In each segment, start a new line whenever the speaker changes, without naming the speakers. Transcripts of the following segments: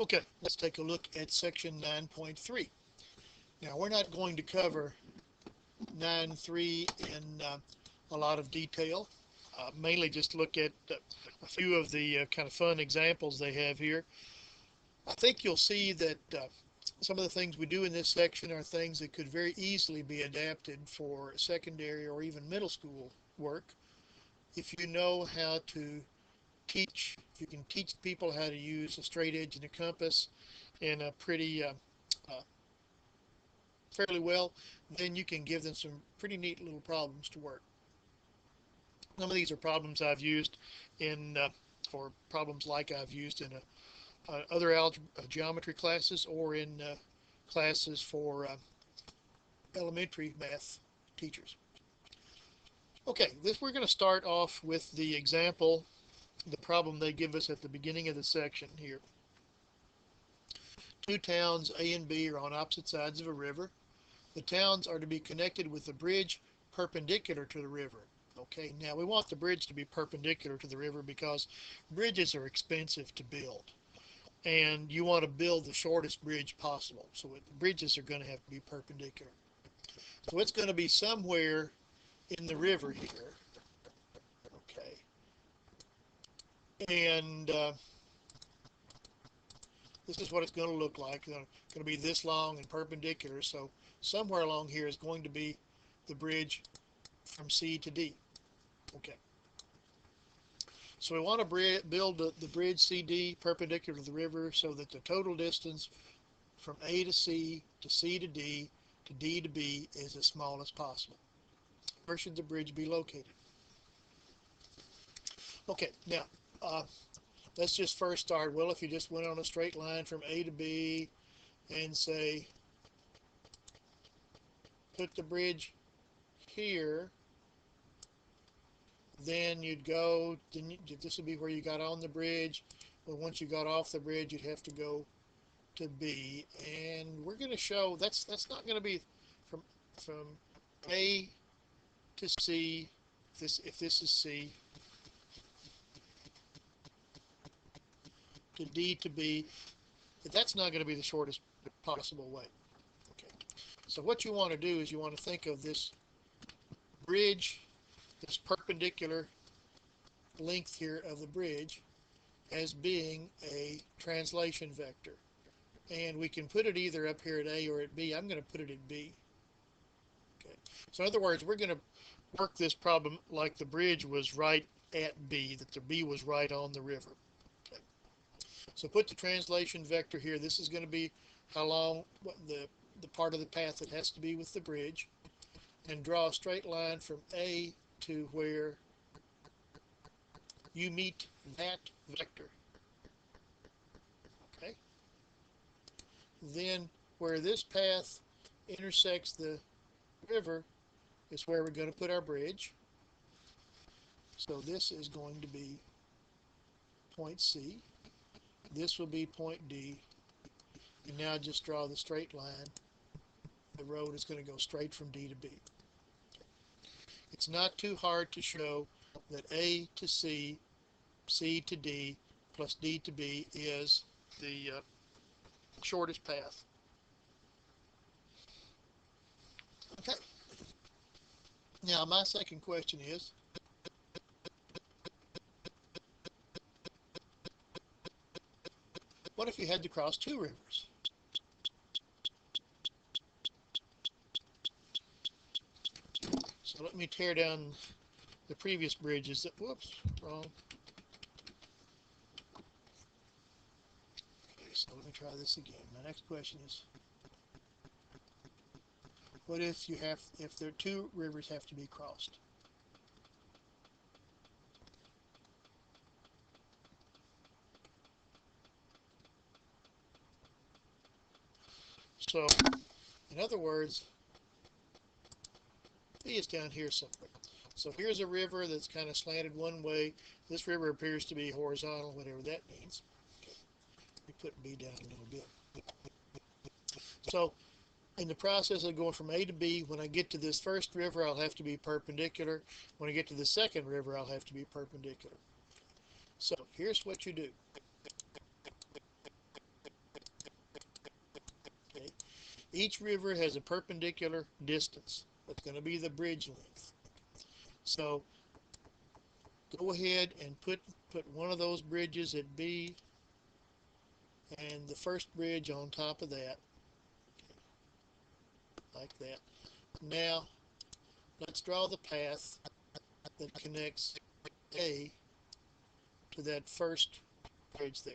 Okay, let's take a look at section 9.3. Now, we're not going to cover 9.3 in a lot of detail. Mainly just look at a few of the kind of fun examples they have here. I think you'll see that some of the things we do in this section are things that could very easily be adapted for secondary or even middle school work. If you know how to teach, if you can teach people how to use a straight edge and a compass in a pretty fairly well, then you can give them some pretty neat little problems to work. Some of these are problems I've used in, or problems like I've used in other geometry classes or in classes for elementary math teachers. Okay, we're going to start off with the example, the problem they give us at the beginning of the section here. Two towns, A and B, are on opposite sides of a river. The towns are to be connected with a bridge perpendicular to the river. Okay, now we want the bridge to be perpendicular to the river because bridges are expensive to build. And you want to build the shortest bridge possible. So the bridges are going to have to be perpendicular. So it's going to be somewhere in the river here. Okay. And this is what it's going to look like. It's going to be this long and perpendicular. So somewhere along here is going to be the bridge from C to D. Okay. So we want to build the bridge CD perpendicular to the river so that the total distance from A to C to D to B is as small as possible. Where should the bridge be located? Okay, now let's just first start. Well, if you just went on a straight line from A to B and say, put the bridge here, then you'd go, this would be where you got on the bridge. Well, once you got off the bridge, you'd have to go to B, and we're going to show that's not going to be from A to C. If this is C, to D to B, that's not going to be the shortest possible way. Okay. So what you want to do is you want to think of this bridge, this perpendicular length here of the bridge, as being a translation vector. And we can put it either up here at A or at B. I'm going to put it at B. Okay. So in other words, we're going to work this problem like the bridge was right at B, that the B was right on the river. Okay. So put the translation vector here. This is going to be how long the part of the path that has to be with the bridge. And draw a straight line from A to where you meet that vector. Okay. Then where this path intersects the river is where we're going to put our bridge. So this is going to be point C. This will be point D. And now just draw the straight line. The road is going to go straight from D to B. It's not too hard to show that A to C, C to D, plus D to B is the shortest path. Okay. Now my second question is, what if you had to cross two rivers? So let me tear down the previous bridges. Whoops, wrong. Okay, so let me try this again. My next question is, what if there are two rivers have to be crossed? So, in other words, B is down here somewhere. So here's a river that's kind of slanted one way. This river appears to be horizontal, whatever that means. Okay. Let me put B down a little bit. So in the process of going from A to B, when I get to this first river, I'll have to be perpendicular. When I get to the second river, I'll have to be perpendicular. So here's what you do. Each river has a perpendicular distance. That's going to be the bridge length. So go ahead and put one of those bridges at B and the first bridge on top of that, like that. Now let's draw the path that connects A to that first bridge there.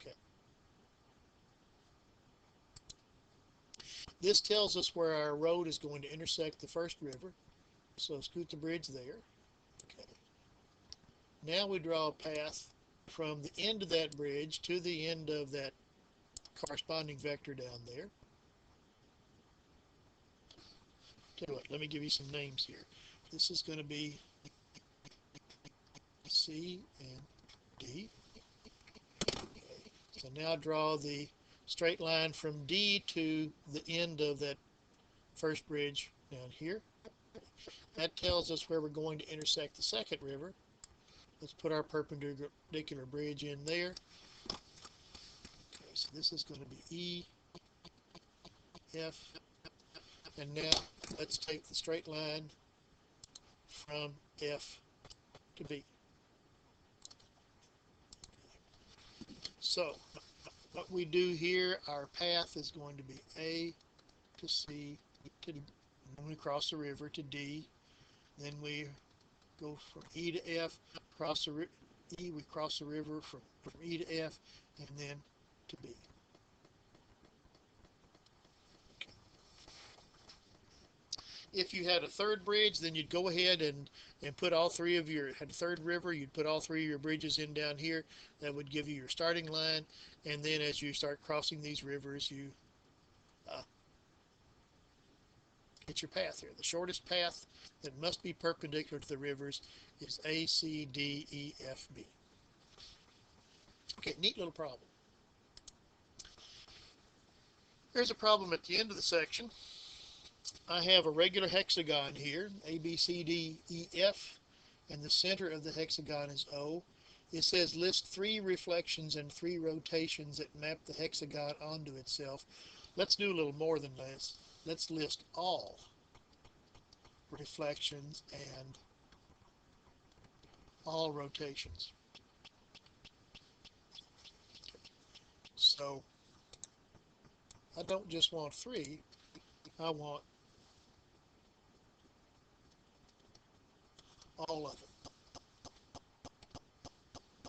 Okay. This tells us where our road is going to intersect the first river. So scoot the bridge there. Okay. Now we draw a path from the end of that bridge to the end of that corresponding vector down there. Tell you what, let me give you some names here. This is going to be C and D. Okay. So now draw the straight line from D to the end of that first bridge down here. That tells us where we're going to intersect the second river. Let's put our perpendicular bridge in there. Okay, so this is going to be E, F, and now let's take the straight line from F to B. So what we do here, our path is going to be A to C to D. Then we cross the river to D. Then we go from E to F, cross the E, we cross the river from E to F, and then to B. Okay. If you had a third bridge, then you'd go ahead and put all three of your, had a third river, you'd put all three of your bridges in down here. That would give you your starting line, and then as you start crossing these rivers, you get your path here. The shortest path that must be perpendicular to the rivers is A, C, D, E, F, B. Okay, neat little problem. Here's a problem at the end of the section. I have a regular hexagon here, A, B, C, D, E, F, and the center of the hexagon is O. It says list 3 reflections and 3 rotations that map the hexagon onto itself. Let's do a little more than this. Let's list all reflections and all rotations. So I don't just want 3, I want all of them.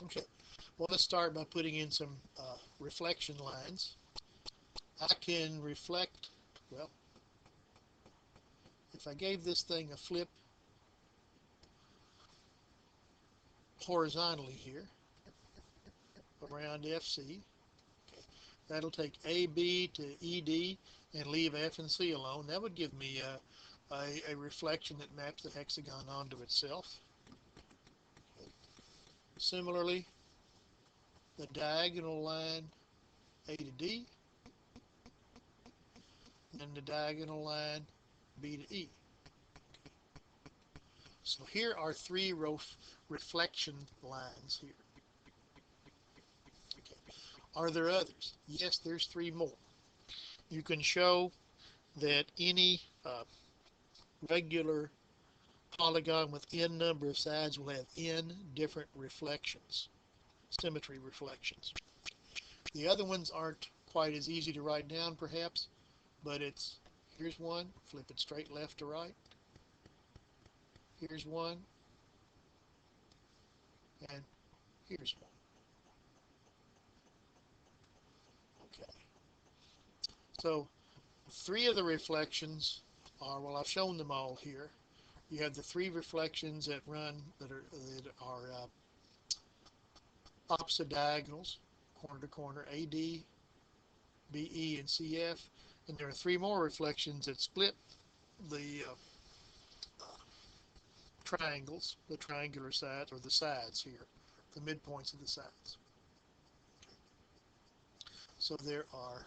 Okay, well, let's start by putting in some reflection lines. I can reflect, well, if I gave this thing a flip horizontally here around FC, okay, that'll take AB to ED and leave F and C alone. That would give me a reflection that maps the hexagon onto itself. Okay. Similarly, the diagonal line A to D, and the diagonal line B to E. So here are 3 reflection lines here. Okay. Are there others? Yes, there's 3 more. You can show that any regular polygon with n number of sides will have n different reflections, symmetry reflections. The other ones aren't quite as easy to write down perhaps, but it's, here's one, flip it straight left to right. Here's one, and here's one. Okay. So 3 of the reflections are, well, I've shown them all here. You have the 3 reflections that run, that are opposite diagonals, corner to corner, AD, BE, and CF. And there are 3 more reflections that split the triangles, the triangular sides, or the sides here, the midpoints of the sides. So there are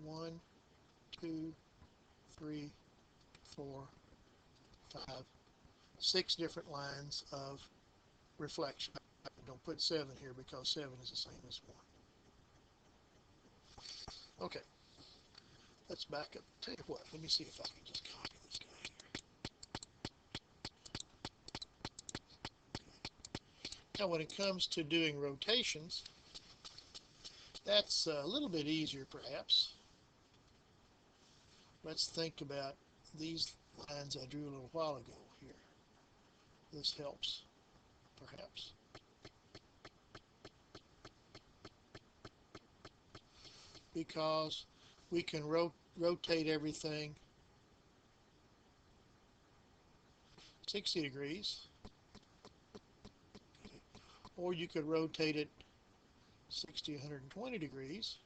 1, 2, 3, 4, 5, 6 different lines of reflection. Don't put 7 here because 7 is the same as 1. Okay, let's back up. Tell you what, let me see if I can just copy this guy here. Now, when it comes to doing rotations, that's a little bit easier, perhaps. Let's think about these lines I drew a little while ago here. This helps, perhaps. Because we can rotate everything 60 degrees, or you could rotate it 60, 120 degrees,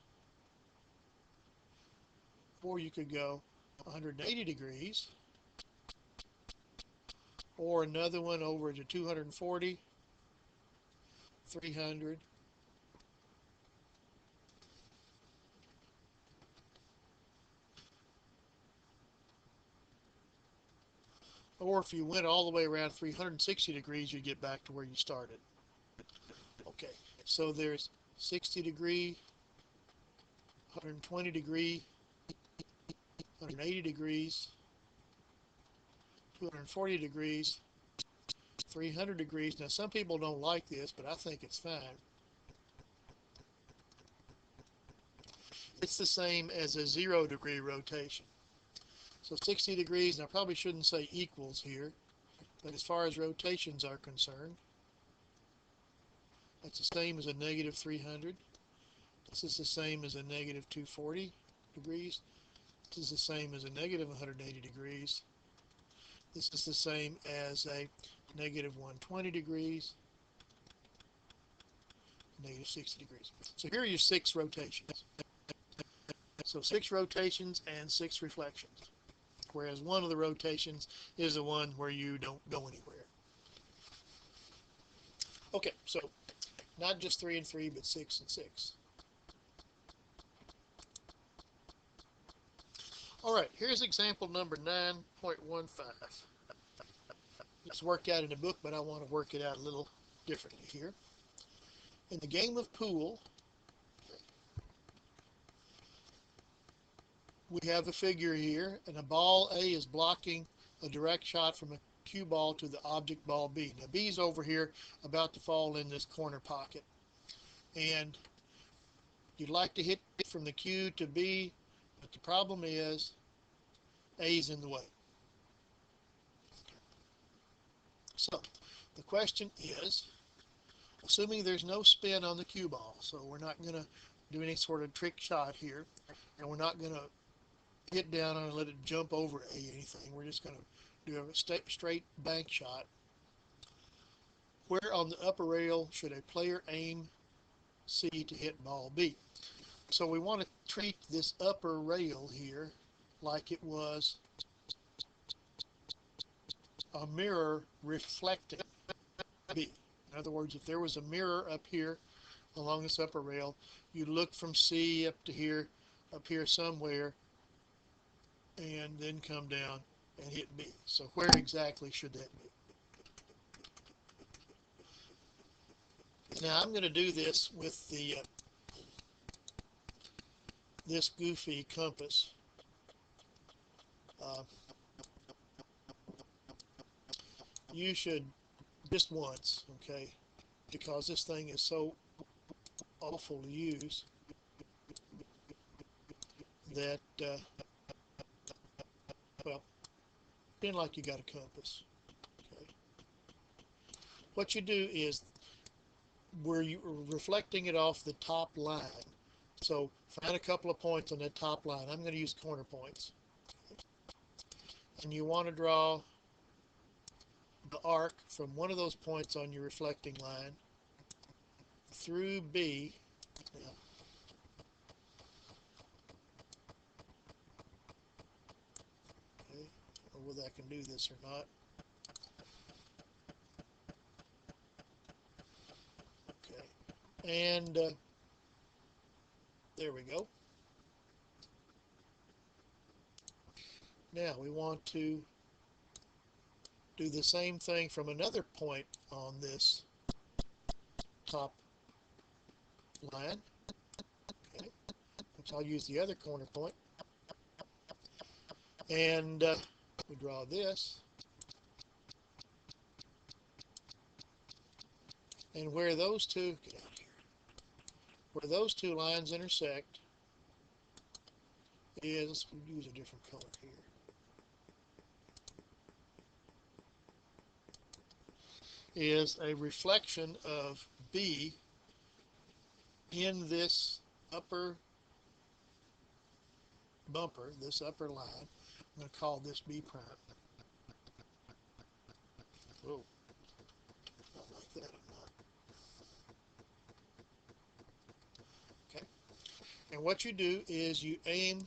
or you could go 180 degrees, or another one over to 240, 300, or if you went all the way around 360 degrees, you get back to where you started. Okay, so there's 60 degree, 120 degree, 180 degrees, 240 degrees, 300 degrees. Now, some people don't like this, but I think it's fine. It's the same as a 0-degree rotation. So 60 degrees, and I probably shouldn't say equals here, but as far as rotations are concerned, that's the same as a negative 300. This is the same as a negative 240 degrees. This is the same as a negative 180 degrees. This is the same as a negative 120 degrees, negative 60 degrees. So here are your 6 rotations. So 6 rotations and 6 reflections. Whereas one of the rotations is the one where you don't go anywhere. Okay, so not just 3 and 3, but 6 and 6. All right, here's example number 9.15. It's worked out in the book, but I want to work it out a little differently here. In the game of pool, we have a figure here, and a ball A is blocking a direct shot from a cue ball to the object ball B. Now, B is over here about to fall in this corner pocket. And you'd like to hit from the cue to B, but the problem is A is in the way. So, the question is, assuming there's no spin on the cue ball, so we're not going to do any sort of trick shot here, and we're not going to hit down and let it jump over A anything. We're just going to do a straight bank shot. Where on the upper rail should a player aim C to hit ball B? So we want to treat this upper rail here like it was a mirror reflecting B. In other words, if there was a mirror up here along this upper rail, you look from C up here somewhere, and then come down and hit B. So where exactly should that be? Now I'm going to do this with the this goofy compass. You should just once, okay, because this thing is so awful to use that, well, pretend like you got a compass. Okay. What you do is, where you are reflecting it off the top line, so find a couple of points on that top line. I'm going to use corner points. And you want to draw the arc from one of those points on your reflecting line through B. Now, okay, I don't know whether I can do this or not. Okay, and there we go. Now we want to do the same thing from another point on this top line. Okay, So I'll use the other corner point, and we draw this, and where those two get out here, where those two lines intersect is, let's use a different color here, is a reflection of B in this upper bumper, this upper line. I'm going to call this B prime. Whoa, not like that. Okay. And what you do is you aim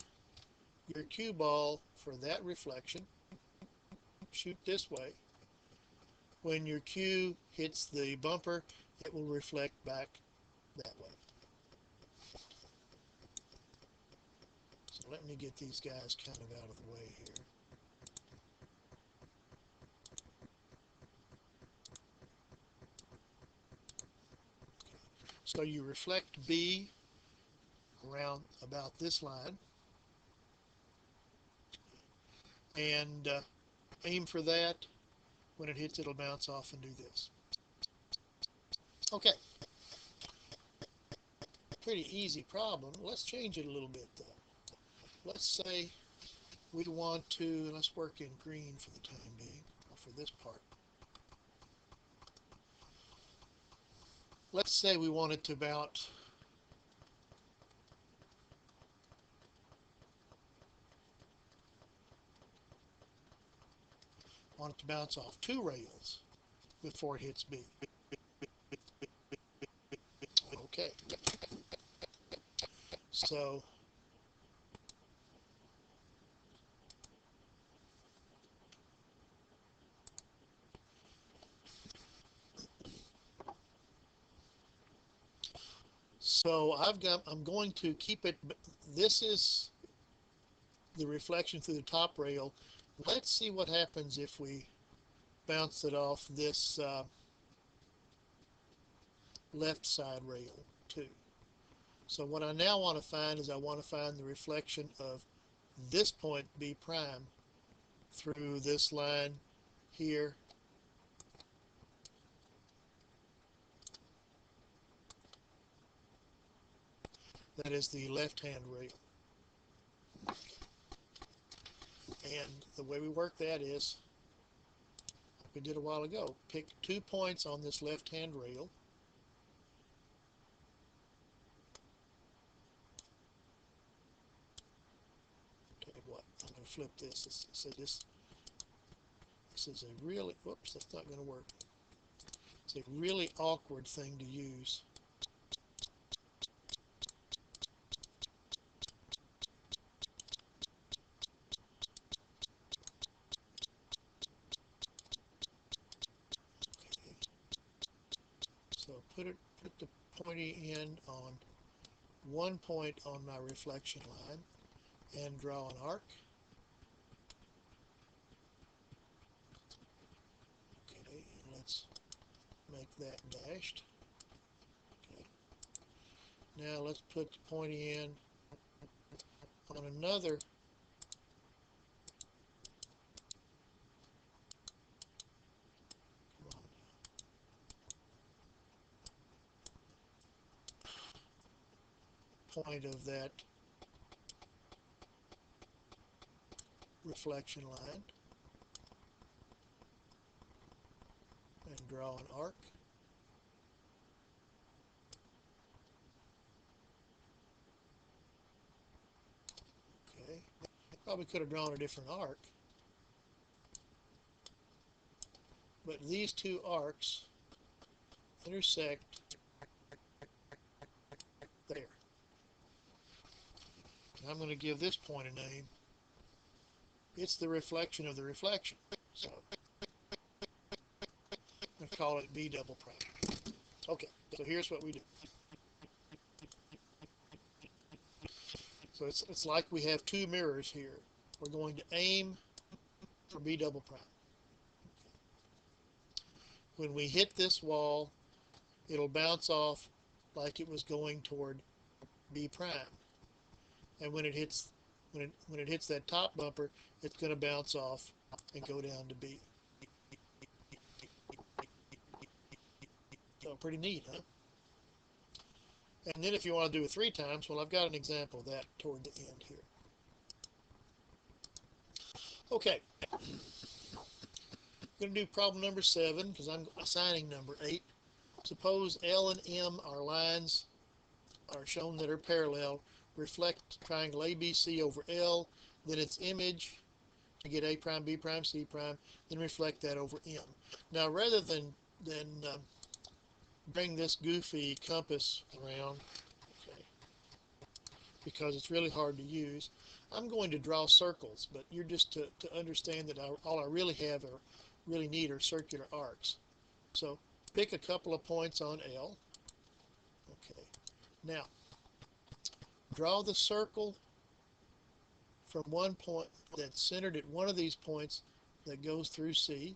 your cue ball for that reflection. Shoot this way. When your cue hits the bumper, it will reflect back that way. So let me get these guys kind of out of the way here. So you reflect B around about this line, and aim for that. When it hits, it'll bounce off and do this. Okay. Pretty easy problem. Let's change it a little bit though. Let's say we want to, let's work in green for the time being, or for this part. Let's say we want it to bounce off two rails before it hits B. Okay. So I'm going to keep it, this is the reflection through the top rail. Let's see what happens if we bounce it off this left side rail too. So what I now want to find is I want to find the reflection of this point B prime through this line here. That is the left-hand rail. And the way we work that is, like we did a while ago, pick 2 points on this left-hand rail. Tell you what, I'm going to flip this. So this is a really, whoops, that's not going to work. It's a really awkward thing to use. So put the pointy end on one point on my reflection line and draw an arc. Okay, and let's make that dashed. Okay. Now let's put the pointy end on another point of that reflection line and draw an arc. Okay, probably could have drawn a different arc, but these two arcs intersect there. I'm going to give this point a name. It's the reflection of the reflection. So I'm going to call it B double prime. Okay, so here's what we do. So it's like we have two mirrors here. We're going to aim for B double prime. When we hit this wall, it'll bounce off like it was going toward B prime. and when it hits that top bumper, it's going to bounce off and go down to B. So pretty neat, huh? And then if you want to do it 3 times, well, I've got an example of that toward the end here. Okay, I'm going to do problem number 7 because I'm assigning number 8. Suppose L and M are lines are shown that are parallel. Reflect triangle ABC over L, then its image to get A prime, B prime, C prime, then reflect that over M. Now, rather than bring this goofy compass around, okay, because it's really hard to use, I'm going to draw circles, but you're just to understand that all I really have are really neat are circular arcs. So pick a couple of points on L. Okay. Now, draw the circle from one point that's centered at one of these points that goes through C.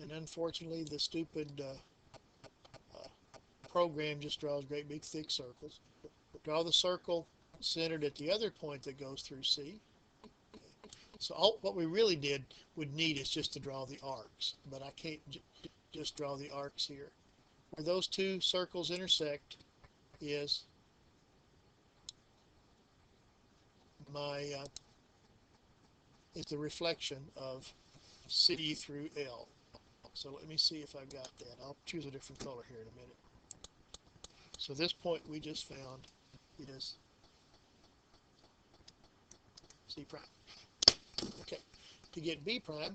And unfortunately, the stupid program just draws great big thick circles. Draw the circle centered at the other point that goes through C. So what we really would need is just to draw the arcs, but I can't just draw the arcs here. Where those 2 circles intersect is is the reflection of C through L. So let me see if I've got that. I'll choose a different color here in a minute. So this point we just found is C prime. Okay, to get B prime,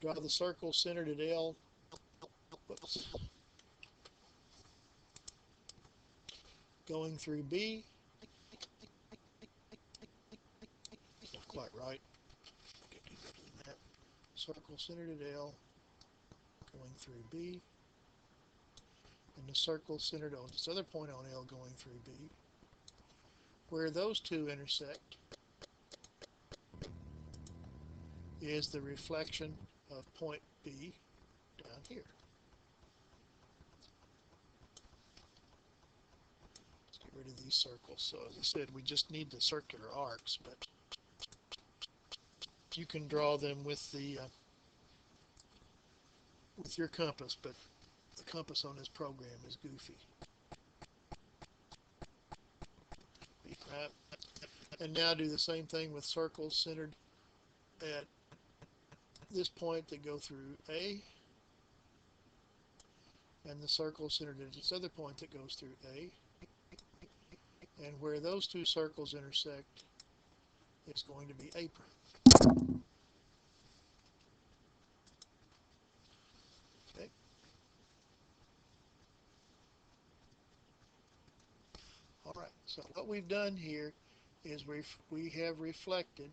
draw the circle centered at L. Whoops. Going through B. Not quite right. Circle centered at L. Going through B. And the circle centered on this other point on L going through B. Where those 2 intersect is the reflection of point B down here. Let's get rid of these circles. So as I said, we just need the circular arcs, but you can draw them with your compass, but the compass on this program is goofy. B prime. And now do the same thing with circles centered at this point that go through A, and the circle centered at this other point that goes through A, and where those 2 circles intersect is going to be A prime. Okay. All right, so what we've done here is we have reflected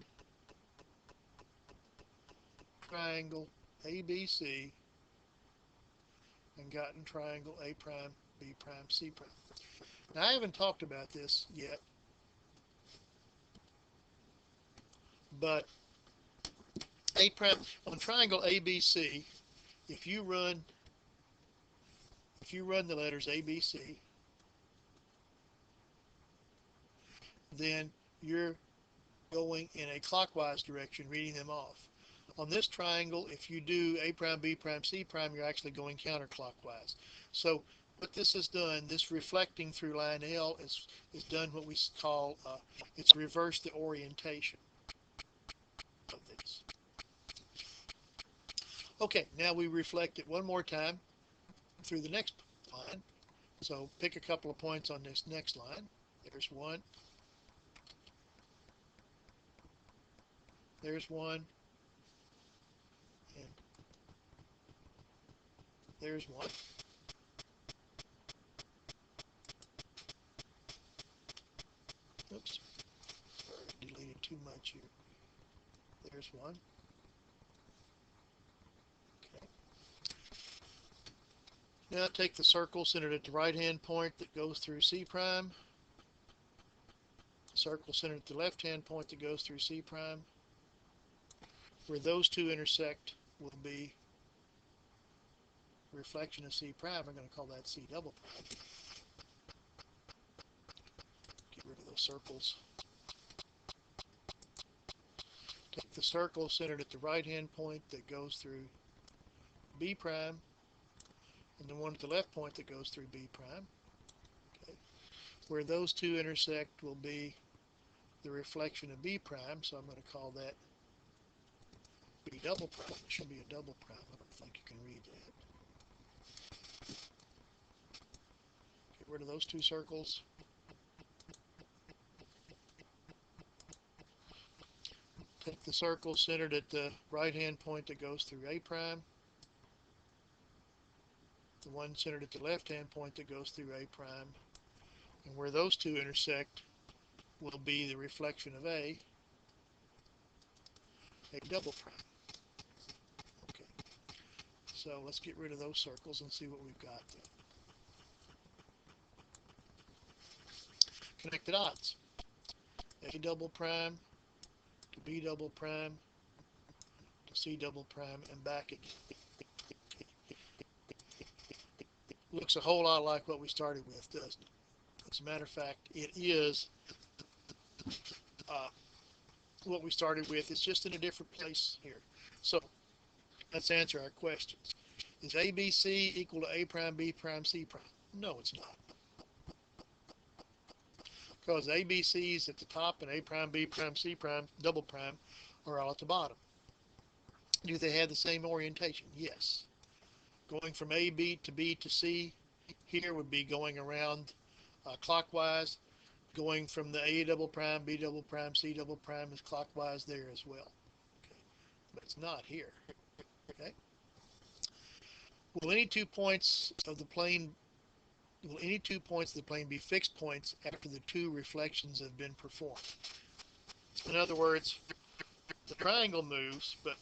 triangle ABC and gotten triangle A prime, B prime, C prime. Now I haven't talked about this yet, but A prime on triangle ABC, if you run the letters ABC, then you're going in a clockwise direction, reading them off. On this triangle, if you do A prime, B prime, C prime, you're actually going counterclockwise. So what this has done, this reflecting through line L is done what we call, it's reversed the orientation of this. Okay, now we reflect it one more time through the next line. So pick a couple of points on this next line. There's one. There's one. And there's one. Oops. Sorry, I deleted too much here. There's one. Okay. Now take the circle centered at the right-hand point that goes through C prime. Circle centered at the left-hand point that goes through C prime. Where those 2 intersect will be reflection of C prime. I'm going to call that C double prime. Get rid of those circles. Take the circle centered at the right-hand point that goes through B prime, and the one at the left point that goes through B prime. Okay. Where those two intersect will be the reflection of B prime, so I'm going to call that B double prime. It should be a double prime. I don't think you can read that. Get rid of those two circles. Take the circle centered at the right-hand point that goes through A prime, the one centered at the left-hand point that goes through A prime, and where those two intersect will be the reflection of A double prime. Okay, so let's get rid of those circles and see what we've got then. Connect the dots. A double prime to B double prime to C double prime and back again. Looks a whole lot like what we started with, doesn't it? As a matter of fact, it is what we started with. It's just in a different place here. So let's answer our questions. Is ABC equal to A prime, B prime, C prime? No, it's not. Because ABC is at the top and A prime, B prime, C prime, double prime are all at the bottom. Do they have the same orientation? Yes. Going from AB to B to C here would be going around clockwise. Going from the A double prime, B double prime, C double prime is clockwise there as well. Okay. But it's not here. Okay. Will any 2 points of the plane be fixed points after the two reflections have been performed? In other words, the triangle moves, but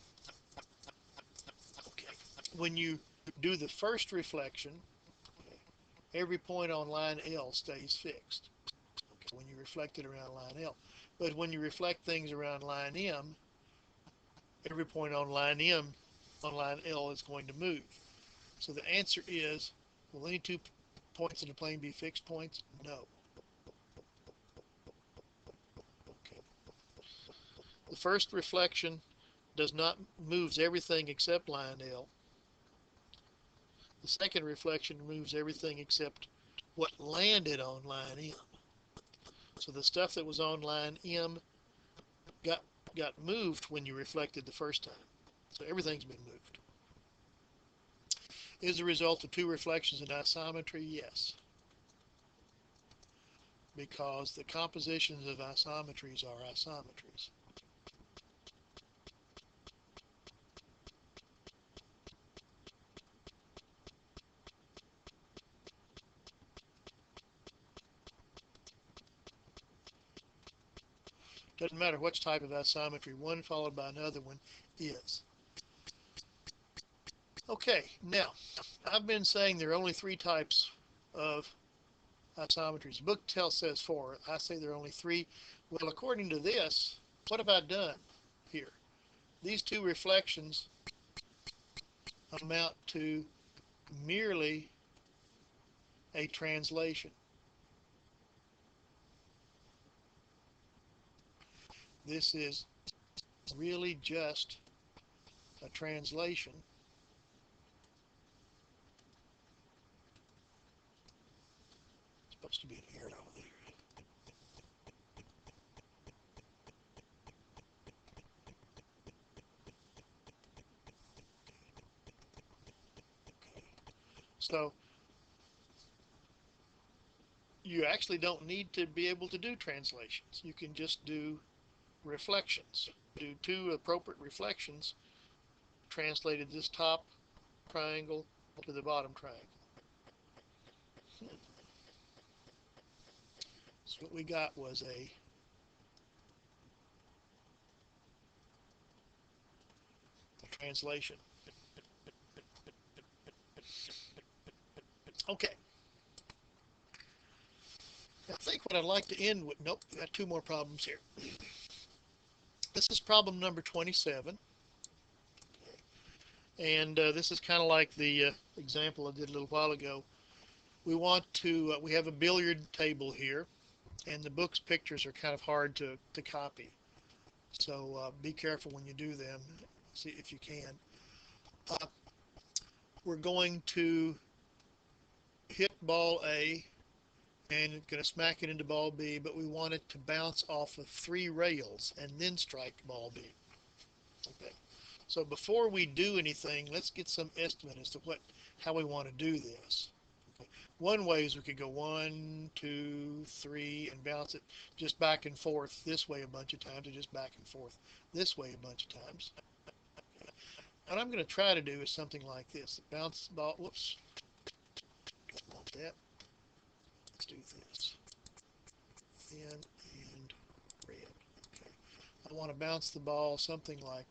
okay, when you do the first reflection, okay, every point on line L stays fixed. Okay, when you reflect it around line L. But when you reflect things around line M, every point on line L is going to move. So the answer is, will any 2 points in the plane be fixed points? No. Okay. The first reflection moves everything except line L. The second reflection moves everything except what landed on line M. So the stuff that was on line M got moved when you reflected the first time. So everything's been moved. Is the result of two reflections in isometry? Yes. Because the compositions of isometries are isometries. Doesn't matter which type of isometry, one followed by another one is. Okay, now, I've been saying there are only 3 types of isometries. The book says 4. I say there are only 3. Well, according to this, what have I done here? These 2 reflections amount to merely a translation. This is really just a translation supposed to be an air over there. So you actually don't need to be able to do translations. You can just do reflections. Do 2 appropriate reflections, translated this top triangle to the bottom triangle. So what we got was a translation. Okay. I think what I'd like to end with, nope, we got 2 more problems here. This is problem number 27. And this is kind of like the example I did a little while ago. We want to, we have a billiard table here. and the book's pictures are kind of hard to copy. So be careful when you do them. See if you can. Uh, we're going to hit ball A and it's going to smack it into ball B, but we want it to bounce off of 3 rails and then strike ball B. Okay. So before we do anything, let's get some estimate as to how we want to do this. Okay. One way is we could go 1, 2, 3 and bounce it just back and forth this way a bunch of times, or just back and forth this way a bunch of times. What I'm going to try to do is something like this. Bounce ball, whoops, don't want that. Let's do this. Thin and red. Okay. I want to bounce the ball something like,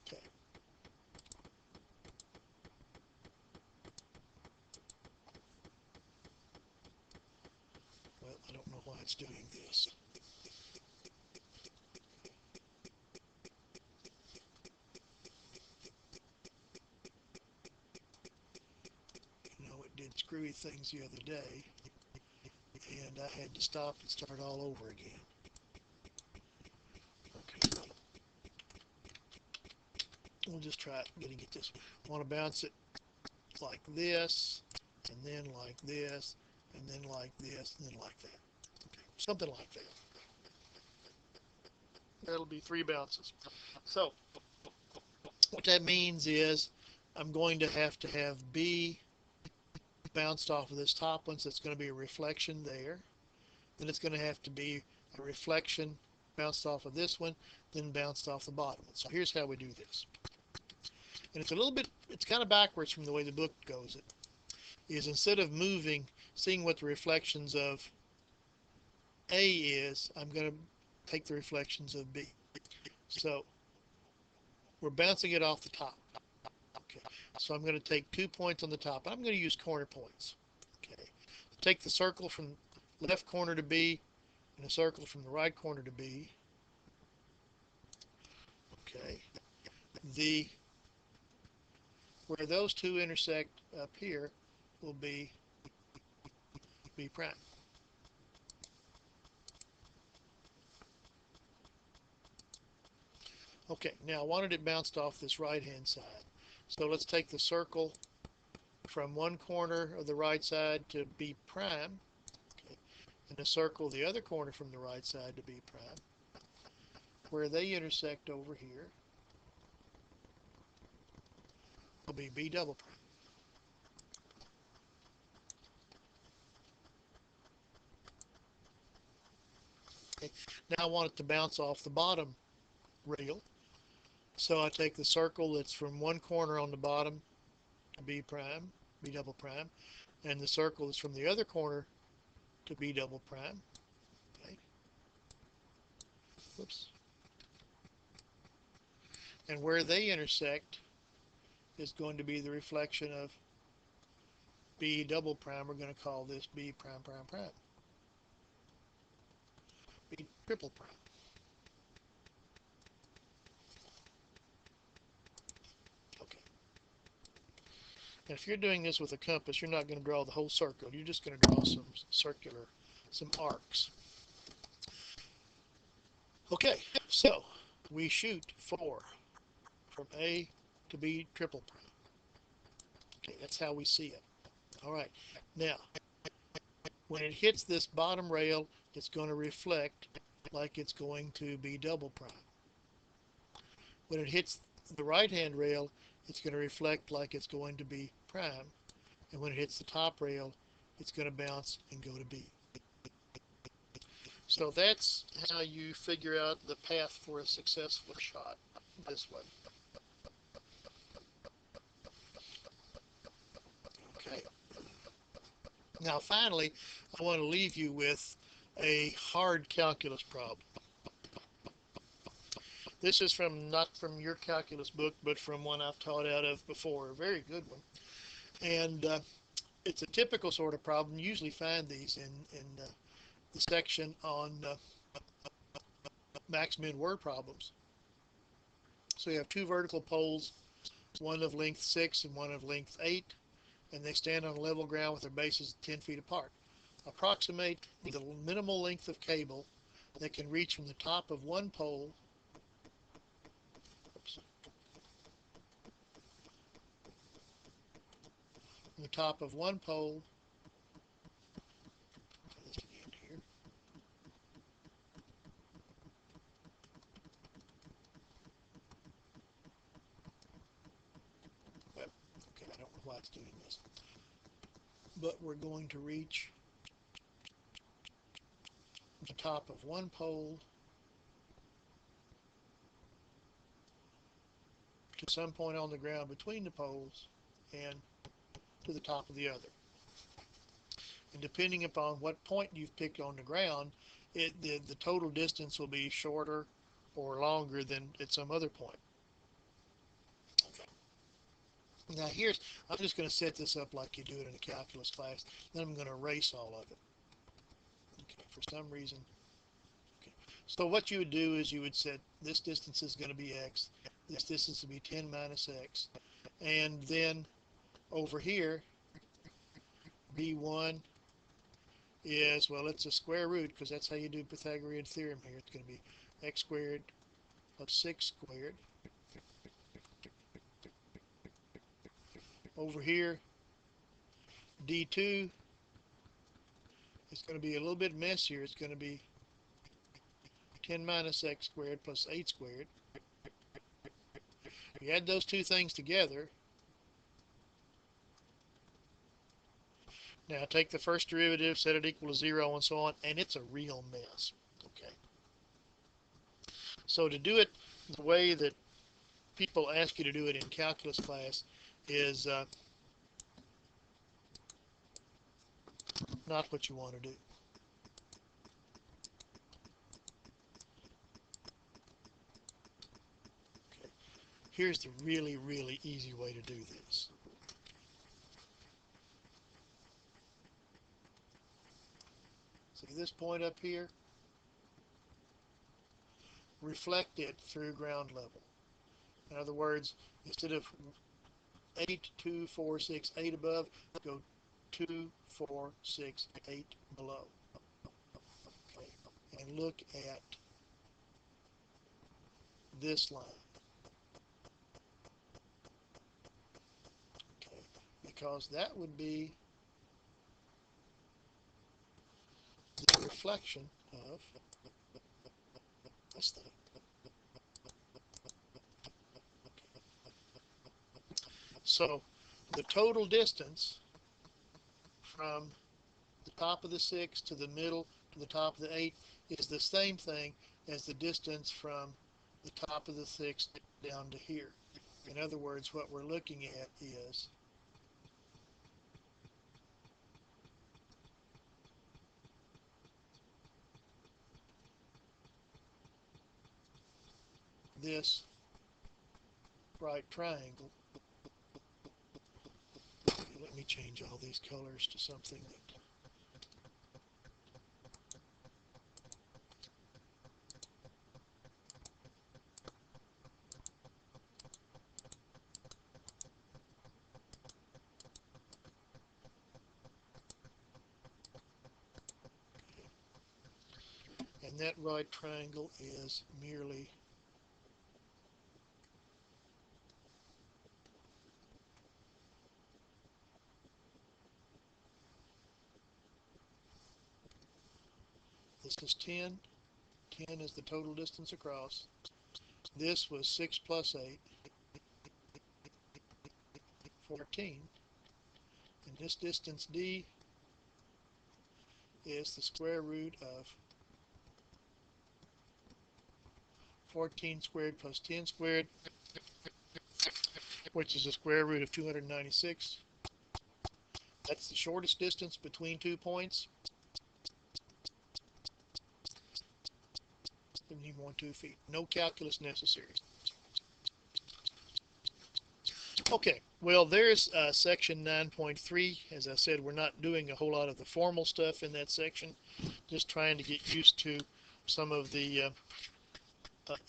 okay. Well, I don't know why it's doing this. You know, it did screwy things the other day, and I had to stop and start all over again. Okay. We'll just try getting it this way. I want to bounce it like this, and then like this, and then like this, and then like that. Okay. Something like that. That'll be 3 bounces. So what that means is I'm going to have B bounced off of this top one, so it's going to be a reflection there. Then it's going to have to be a reflection bounced off of this one, then bounced off the bottom. So here's how we do this. And it's kind of backwards from the way the book goes. It is, instead of moving, seeing what the reflections of A is, I'm going to take the reflections of B. So we're bouncing it off the top. Okay. So I'm going to take 2 points on the top. I'm going to use corner points. Okay. Take the circle from left corner to B and a circle from the right corner to B. Okay. Where those two intersect up here will be B prime. Okay, now I wanted it bounced off this right-hand side. So let's take the circle from one corner of the right side to B prime, okay, and the circle the other corner from the right side to B prime. Where they intersect over here will be B double prime. Okay. Now I want it to bounce off the bottom rail. So I take the circle that's from one corner on the bottom to B prime, B double prime, and the circle that's from the other corner to B double prime. Okay. Whoops. And where they intersect is going to be the reflection of B double prime. We're going to call this B prime prime prime. B triple prime. Okay. And if you're doing this with a compass, you're not going to draw the whole circle. You're just going to draw some arcs. Okay, so we shoot for from A to B triple prime. Okay, that's how we see it. All right. Now, when it hits this bottom rail, it's going to reflect like it's going to be double prime. When it hits the right-hand rail, it's going to reflect like it's going to be prime. And when it hits the top rail, it's going to bounce and go to B. So that's how you figure out the path for a successful shot this way. Okay. Now finally, I want to leave you with a hard calculus problem. This is not from your calculus book, but from one I've taught out of before, a very good one. And it's a typical sort of problem. You usually find these in the section on max min word problems. So you have two vertical poles one of length 6 and one of length 8, and they stand on level ground with their bases 10 feet apart. Approximate the minimal length of cable that can reach from the top of one pole from the top of one pole okay, I don't know why it's doing this, but we're going to reach the top of one pole to some point on the ground between the poles and to the top of the other. And depending upon what point you've picked on the ground, the total distance will be shorter or longer than at some other point. Okay. Now I'm just going to set this up like you do it in a calculus class. Then I'm going to erase all of it. Okay, for some reason. Okay. So what you would do is you would set this distance is going to be x, this distance will be 10 minus x, and then over here, b1 is, well, it's a square root because that's how you do Pythagorean theorem here. It's going to be x squared plus 6 squared. Over here, d2 is going to be a little bit messier. It's going to be 10 minus x squared plus 8 squared. You add those two things together. Now take the first derivative, set it equal to 0, and so on, and it's a real mess. Okay. So to do it the way that people ask you to do it in calculus class is not what you want to do. Okay. Here's the really, really easy way to do this. See this point up here? Reflect it through ground level. In other words, instead of 8, 2, 4, 6, 8 above, go 2, 4, 6, 8 below. Okay. And look at this line. Okay. Because that would be the reflection of this thing. So the total distance from the top of the 6 to the middle to the top of the 8 is the same thing as the distance from the top of the 6 down to here. In other words, what we're looking at is this right triangle. Let me change all these colors to something that and that right triangle is merely this is 10. 10 is the total distance across. This was 6 plus 8, 14. And this distance d is the square root of 14 squared plus 10 squared, which is the square root of 296. That's the shortest distance between 2 points. 17.2 feet. No calculus necessary. Okay, well, there's section 9.3. As I said, we're not doing a whole lot of the formal stuff in that section, just trying to get used to some of the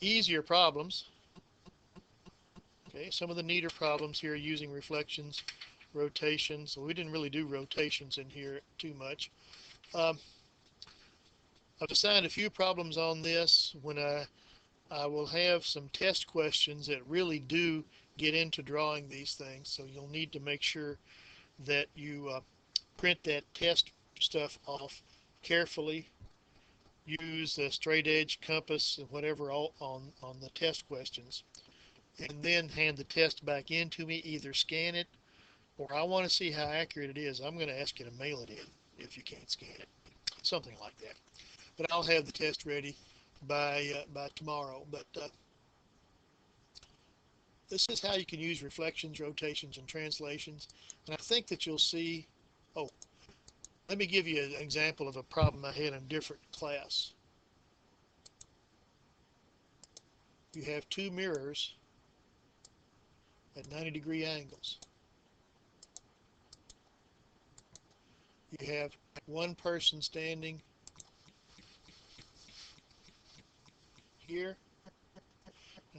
easier problems. Okay, some of the neater problems here using reflections, rotations. We didn't really do rotations in here too much. Um, I've assigned a few problems on this. When I will have some test questions that really do get into drawing these things, so you'll need to make sure that you print that test stuff off carefully. Use the straight edge compass and whatever on the test questions, and then hand the test back in to me. Either scan it, or I want to see how accurate it is. I'm going to ask you to mail it in if you can't scan it, something like that. But I'll have the test ready by tomorrow. But this is how you can use reflections, rotations, and translations. And I think that you'll see. Oh, let me give you an example of a problem I had in a different class. You have two mirrors at 90-degree angles. You have one person standing here,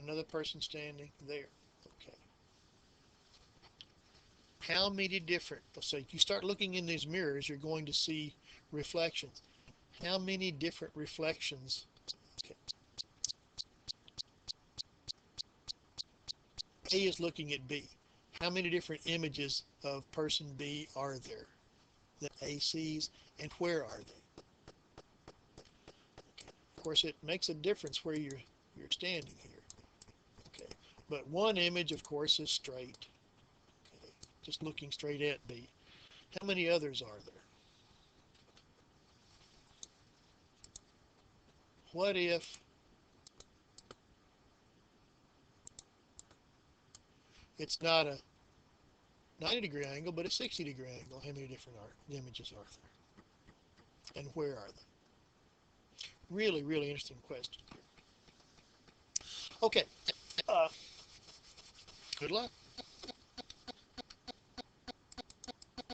another person standing there. Okay. How many different, so you start looking in these mirrors, you're going to see reflections. How many different reflections? Okay. A is looking at B. How many different images of person B are there that A sees, and where are they? Okay. Of course, it makes a difference where you're standing here. Okay. But one image, of course, is straight. Okay. Just looking straight at B. How many others are there? What if it's not a 90-degree angle, but a 60-degree angle? How many different images are there? And where are they? Really, really interesting question. Okay. Uh, good luck.